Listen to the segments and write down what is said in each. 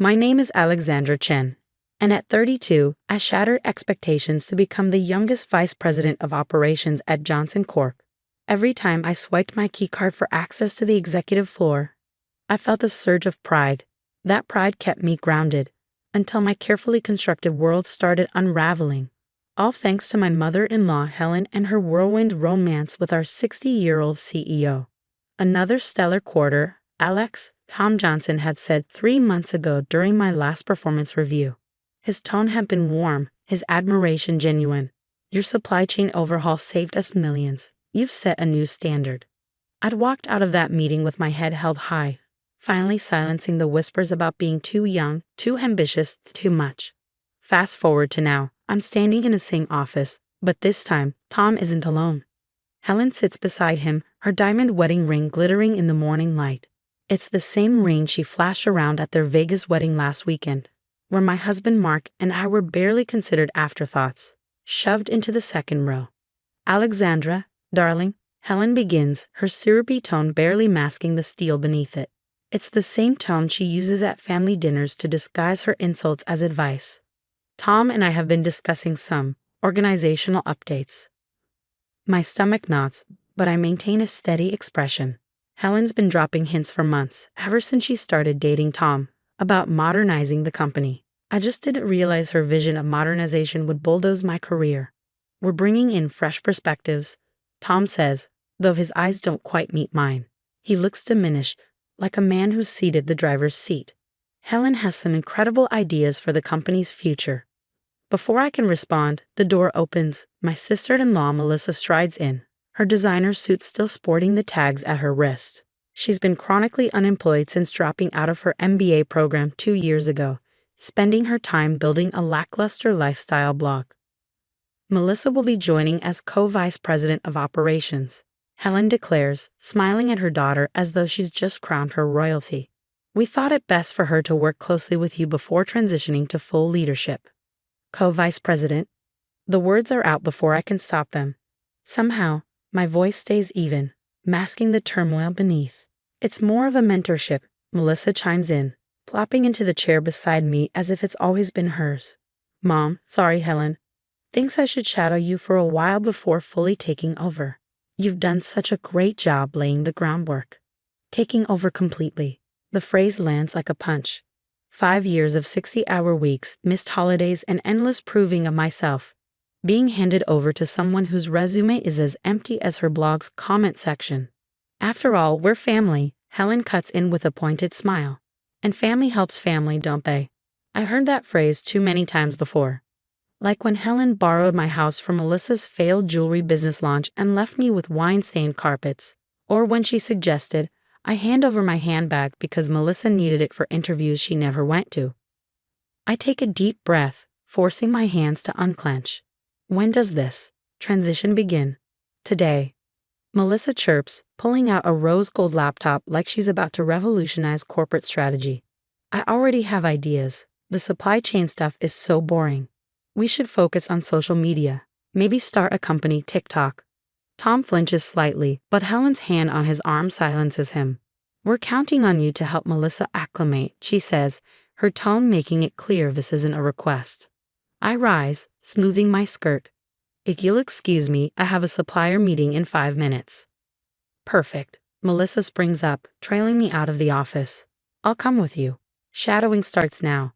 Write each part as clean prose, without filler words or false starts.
My name is Alexandra Chen, and at 32, I shattered expectations to become the youngest vice president of operations at Johnson Corp. Every time I swiped my keycard for access to the executive floor, I felt a surge of pride. That pride kept me grounded until my carefully constructed world started unraveling, all thanks to my mother-in-law Helen and her whirlwind romance with our 60-year-old CEO. Another stellar quarter, Alex, Tom Johnson had said 3 months ago during my last performance review. His tone had been warm, his admiration genuine. Your supply chain overhaul saved us millions. You've set a new standard. I'd walked out of that meeting with my head held high, finally silencing the whispers about being too young, too ambitious, too much. Fast forward to now, I'm standing in a Singh office, but this time, Tom isn't alone. Helen sits beside him, her diamond wedding ring glittering in the morning light. It's the same ring she flashed around at their Vegas wedding last weekend, where my husband Mark and I were barely considered afterthoughts, shoved into the second row. Alexandra, darling, Helen begins, her syrupy tone barely masking the steel beneath it. It's the same tone she uses at family dinners to disguise her insults as advice. Tom and I have been discussing some organizational updates. My stomach knots, but I maintain a steady expression. Helen's been dropping hints for months, ever since she started dating Tom, about modernizing the company. I just didn't realize her vision of modernization would bulldoze my career. We're bringing in fresh perspectives, Tom says, though his eyes don't quite meet mine. He looks diminished, like a man who's seated the driver's seat. Helen has some incredible ideas for the company's future. Before I can respond, the door opens. My sister-in-law Melissa strides in, her designer suit still sporting the tags at her wrist. She's been chronically unemployed since dropping out of her MBA program 2 years ago, spending her time building a lackluster lifestyle blog. Melissa will be joining as co-vice president of operations, Helen declares, smiling at her daughter as though she's just crowned her royalty. We thought it best for her to work closely with you before transitioning to full leadership. Co-vice president. The words are out before I can stop them. Somehow, my voice stays even, masking the turmoil beneath. It's more of a mentorship, Melissa chimes in, plopping into the chair beside me as if it's always been hers. Mom, sorry Helen. Thinks I should shadow you for a while before fully taking over. You've done such a great job laying the groundwork. Taking over completely. The phrase lands like a punch. 5 years of 60-hour weeks, missed holidays, and endless proving of myself, being handed over to someone whose resume is as empty as her blog's comment section. After all, we're family, Helen cuts in with a pointed smile. And family helps family, don't they? I've heard that phrase too many times before. Like when Helen borrowed my house for Melissa's failed jewelry business launch and left me with wine-stained carpets, or when she suggested I hand over my handbag because Melissa needed it for interviews she never went to. I take a deep breath, forcing my hands to unclench. When does this transition begin? Today. Melissa chirps, pulling out a rose gold laptop like she's about to revolutionize corporate strategy. I already have ideas. The supply chain stuff is so boring. We should focus on social media. Maybe start a company TikTok. Tom flinches slightly, but Helen's hand on his arm silences him. We're counting on you to help Melissa acclimate, she says, her tone making it clear this isn't a request. I rise, smoothing my skirt. If you'll excuse me, I have a supplier meeting in 5 minutes. Perfect. Melissa springs up, trailing me out of the office. I'll come with you. Shadowing starts now.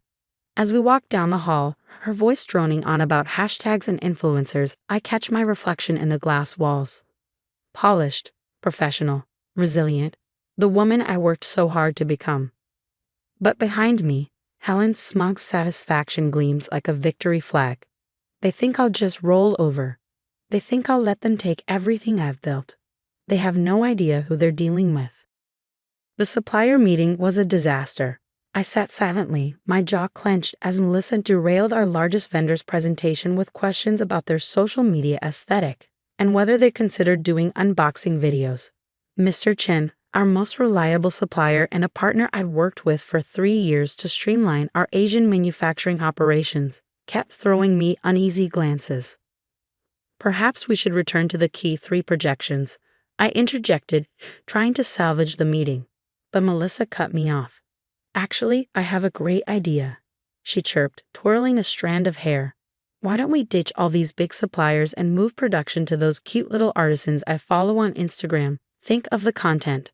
As we walk down the hall, her voice droning on about hashtags and influencers, I catch my reflection in the glass walls. Polished, professional, resilient, the woman I worked so hard to become. But behind me, Helen's smug satisfaction gleams like a victory flag. They think I'll just roll over. They think I'll let them take everything I've built. They have no idea who they're dealing with. The supplier meeting was a disaster. I sat silently, my jaw clenched as Melissa derailed our largest vendor's presentation with questions about their social media aesthetic and whether they considered doing unboxing videos. Mr. Chen, our most reliable supplier and a partner I'd worked with for 3 years to streamline our Asian manufacturing operations, kept throwing me uneasy glances. Perhaps we should return to the key 3 projections, I interjected, trying to salvage the meeting, but Melissa cut me off. Actually, I have a great idea, she chirped, twirling a strand of hair. Why don't we ditch all these big suppliers and move production to those cute little artisans I follow on Instagram? Think of the content.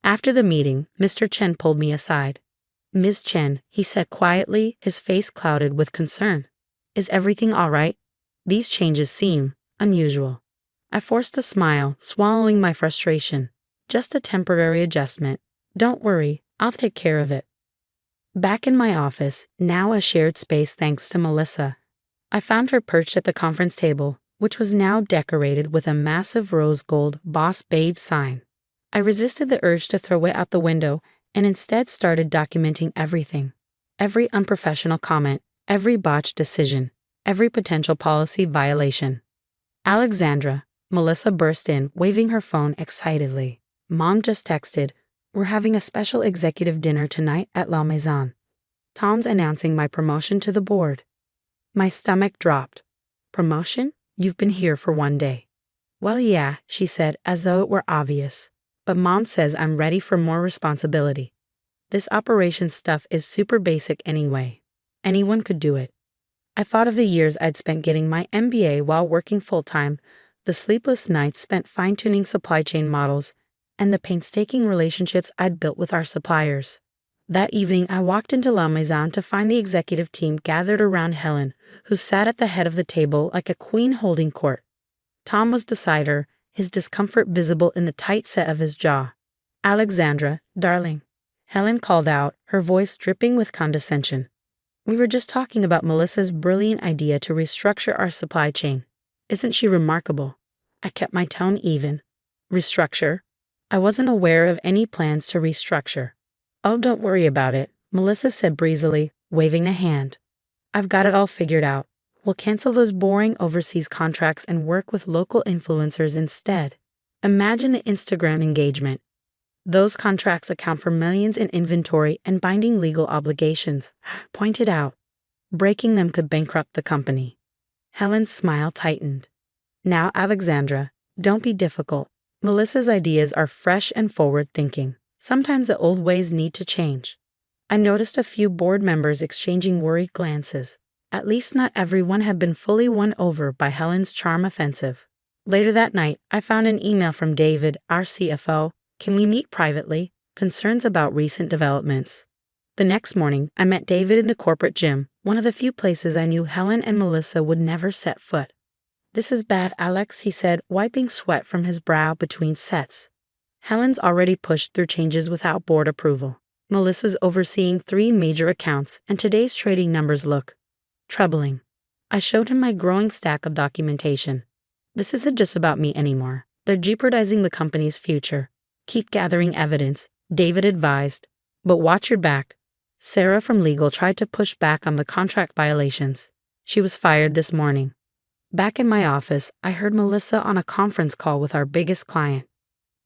After the meeting, Mr. Chen pulled me aside. Ms. Chen, he said quietly, his face clouded with concern. Is everything all right? These changes seem unusual. I forced a smile, swallowing my frustration. Just a temporary adjustment. Don't worry, I'll take care of it. Back in my office, now a shared space thanks to Melissa, I found her perched at the conference table, which was now decorated with a massive rose gold Boss Babe sign. I resisted the urge to throw it out the window and instead started documenting everything. Every unprofessional comment, every botched decision, every potential policy violation. Alexandra, Melissa burst in, waving her phone excitedly. Mom just texted, "We're having a special executive dinner tonight at La Maison. Tom's announcing my promotion to the board." My stomach dropped. "Promotion? You've been here for 1 day." "Well, yeah," she said, as though it were obvious. "But Mom says I'm ready for more responsibility. This operations stuff is super basic anyway. Anyone could do it." I thought of the years I'd spent getting my MBA while working full-time, the sleepless nights spent fine-tuning supply chain models, and the painstaking relationships I'd built with our suppliers. That evening, I walked into La Maison to find the executive team gathered around Helen, who sat at the head of the table like a queen holding court. Tom was beside her, his discomfort visible in the tight set of his jaw. "Alexandra, darling," Helen called out, her voice dripping with condescension. "We were just talking about Melissa's brilliant idea to restructure our supply chain. Isn't she remarkable?" I kept my tone even. "Restructure?" I wasn't aware of any plans to restructure. "Oh, don't worry about it," Melissa said breezily, waving a hand. "I've got it all figured out. We'll cancel those boring overseas contracts and work with local influencers instead. Imagine the Instagram engagement. Those contracts account for millions in inventory and binding legal obligations," pointed out. "Breaking them could bankrupt the company." Helen's smile tightened. "Now, Alexandra, don't be difficult. Melissa's ideas are fresh and forward-thinking. Sometimes the old ways need to change." I noticed a few board members exchanging worried glances. At least not everyone had been fully won over by Helen's charm offensive. Later that night, I found an email from David, our CFO. "Can we meet privately? Concerns about recent developments." The next morning, I met David in the corporate gym, one of the few places I knew Helen and Melissa would never set foot. "This is bad, Alex," he said, wiping sweat from his brow between sets. "Helen's already pushed through changes without board approval. Melissa's overseeing 3 major accounts, and today's trading numbers look troubling." I showed him my growing stack of documentation. "This isn't just about me anymore. They're jeopardizing the company's future. Keep gathering evidence," David advised. "But watch your back." Sarah from legal tried to push back on the contract violations. She was fired this morning. Back in my office, I heard Melissa on a conference call with our biggest client.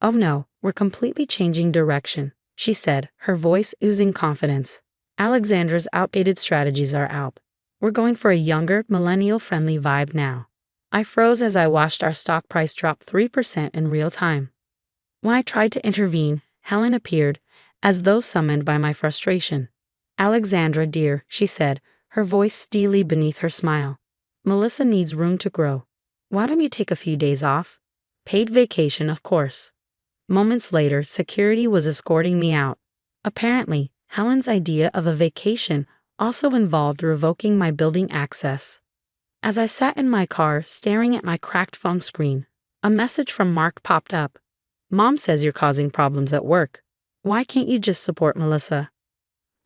"Oh no, we're completely changing direction," she said, her voice oozing confidence. "Alexandra's outdated strategies are out. We're going for a younger, millennial-friendly vibe now." I froze as I watched our stock price drop 3% in real time. When I tried to intervene, Helen appeared, as though summoned by my frustration. "Alexandra, dear," she said, her voice steely beneath her smile. "Melissa needs room to grow. Why don't you take a few days off? Paid vacation, of course." Moments later, security was escorting me out. Apparently, Helen's idea of a vacation also involved revoking my building access. As I sat in my car, staring at my cracked phone screen, a message from Mark popped up. "Mom says you're causing problems at work. Why can't you just support Melissa?"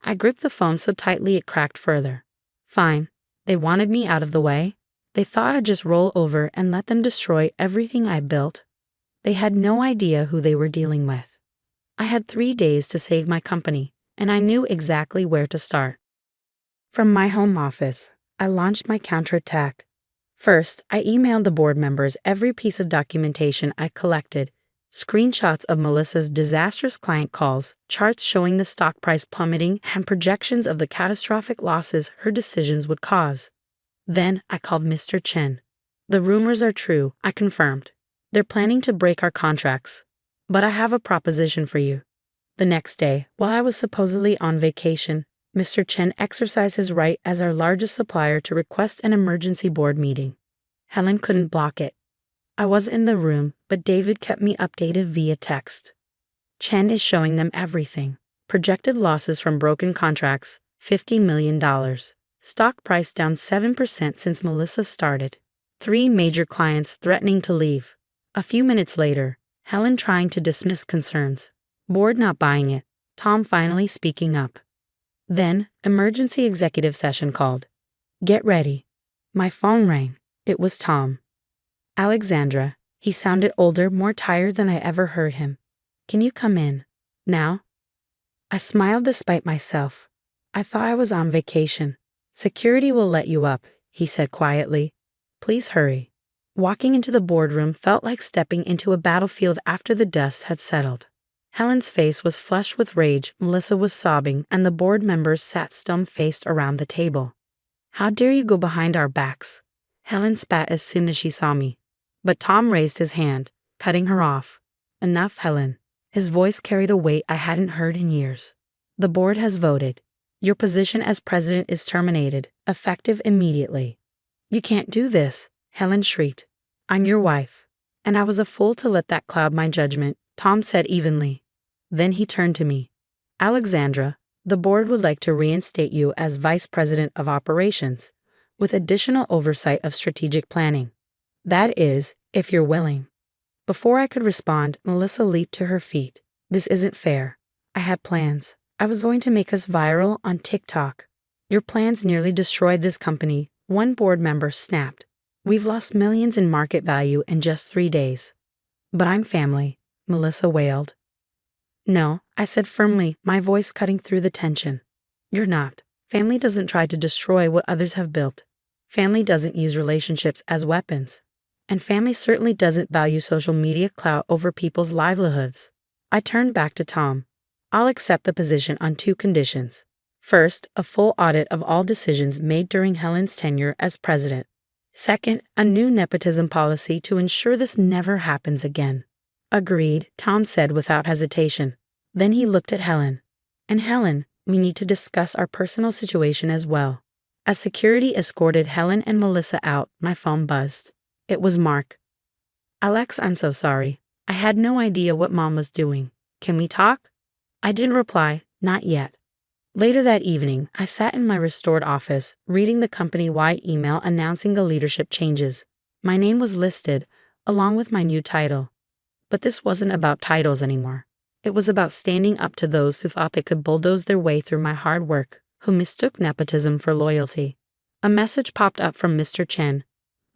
I gripped the phone so tightly it cracked further. Fine. They wanted me out of the way. They thought I'd just roll over and let them destroy everything I built. They had no idea who they were dealing with. I had 3 days to save my company, and I knew exactly where to start. From my home office, I launched my counterattack. First, I emailed the board members every piece of documentation I collected, screenshots of Melissa's disastrous client calls, charts showing the stock price plummeting, and projections of the catastrophic losses her decisions would cause. Then I called Mr. Chen. "The rumors are true," I confirmed. "They're planning to break our contracts. But I have a proposition for you." The next day, while I was supposedly on vacation, Mr. Chen exercised his right as our largest supplier to request an emergency board meeting. Helen couldn't block it. I wasn't in the room, but David kept me updated via text. Chen is showing them everything. Projected losses from broken contracts, $50 million. Stock price down 7% since Melissa started. 3 major clients threatening to leave. A few minutes later, Helen trying to dismiss concerns. Board not buying it. Tom finally speaking up. Then, emergency executive session called. Get ready. My phone rang. It was Tom. Alexandra. He sounded older, more tired than I ever heard him. Can you come in? Now? I smiled despite myself. I thought I was on vacation. Security will let you up, he said quietly. Please hurry. Walking into the boardroom felt like stepping into a battlefield after the dust had settled. Helen's face was flushed with rage, Melissa was sobbing, and the board members sat stone-faced around the table. How dare you go behind our backs? Helen spat as soon as she saw me. But Tom raised his hand, cutting her off. Enough, Helen. His voice carried a weight I hadn't heard in years. The board has voted. Your position as president is terminated, effective immediately. You can't do this, Helen shrieked. I'm your wife. And I was a fool to let that cloud my judgment, Tom said evenly. Then he turned to me. Alexandra, the board would like to reinstate you as vice president of operations, with additional oversight of strategic planning. That is, if you're willing. Before I could respond, Melissa leaped to her feet. This isn't fair. I had plans. I was going to make us viral on TikTok. Your plans nearly destroyed this company, one board member snapped. We've lost millions in market value in just 3 days. But I'm family, Melissa wailed. No, I said firmly, my voice cutting through the tension. You're not. Family doesn't try to destroy what others have built. Family doesn't use relationships as weapons. And family certainly doesn't value social media clout over people's livelihoods. I turned back to Tom. I'll accept the position on 2 conditions. First, a full audit of all decisions made during Helen's tenure as president. Second, a new nepotism policy to ensure this never happens again. Agreed, Tom said without hesitation. Then he looked at Helen. And Helen, we need to discuss our personal situation as well. As security escorted Helen and Melissa out, my phone buzzed. It was Mark. Alex, I'm so sorry. I had no idea what Mom was doing. Can we talk? I didn't reply, not yet. Later that evening, I sat in my restored office, reading the company-wide email announcing the leadership changes. My name was listed, along with my new title. But this wasn't about titles anymore. It was about standing up to those who thought they could bulldoze their way through my hard work, who mistook nepotism for loyalty. A message popped up from Mr. Chen.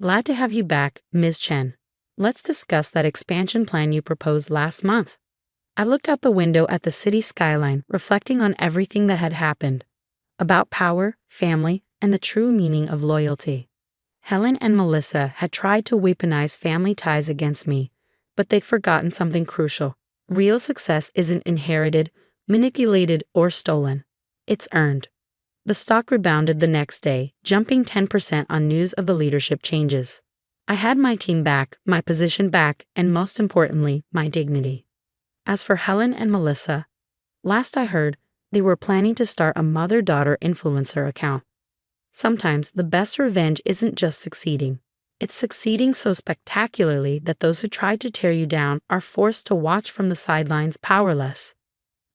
Glad to have you back, Ms. Chen. Let's discuss that expansion plan you proposed last month. I looked out the window at the city skyline, reflecting on everything that had happened. About power, family, and the true meaning of loyalty. Helen and Melissa had tried to weaponize family ties against me, but they'd forgotten something crucial. Real success isn't inherited, manipulated, or stolen. It's earned. The stock rebounded the next day, jumping 10% on news of the leadership changes. I had my team back, my position back, and most importantly, my dignity. As for Helen and Melissa, last I heard, they were planning to start a mother-daughter influencer account. Sometimes the best revenge isn't just succeeding. It's succeeding so spectacularly that those who tried to tear you down are forced to watch from the sidelines powerless.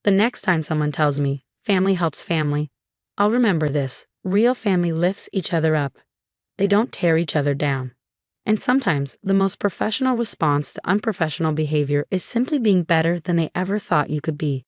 The next time someone tells me, family helps family, I'll remember this. Real family lifts each other up. They don't tear each other down. And sometimes the most professional response to unprofessional behavior is simply being better than they ever thought you could be.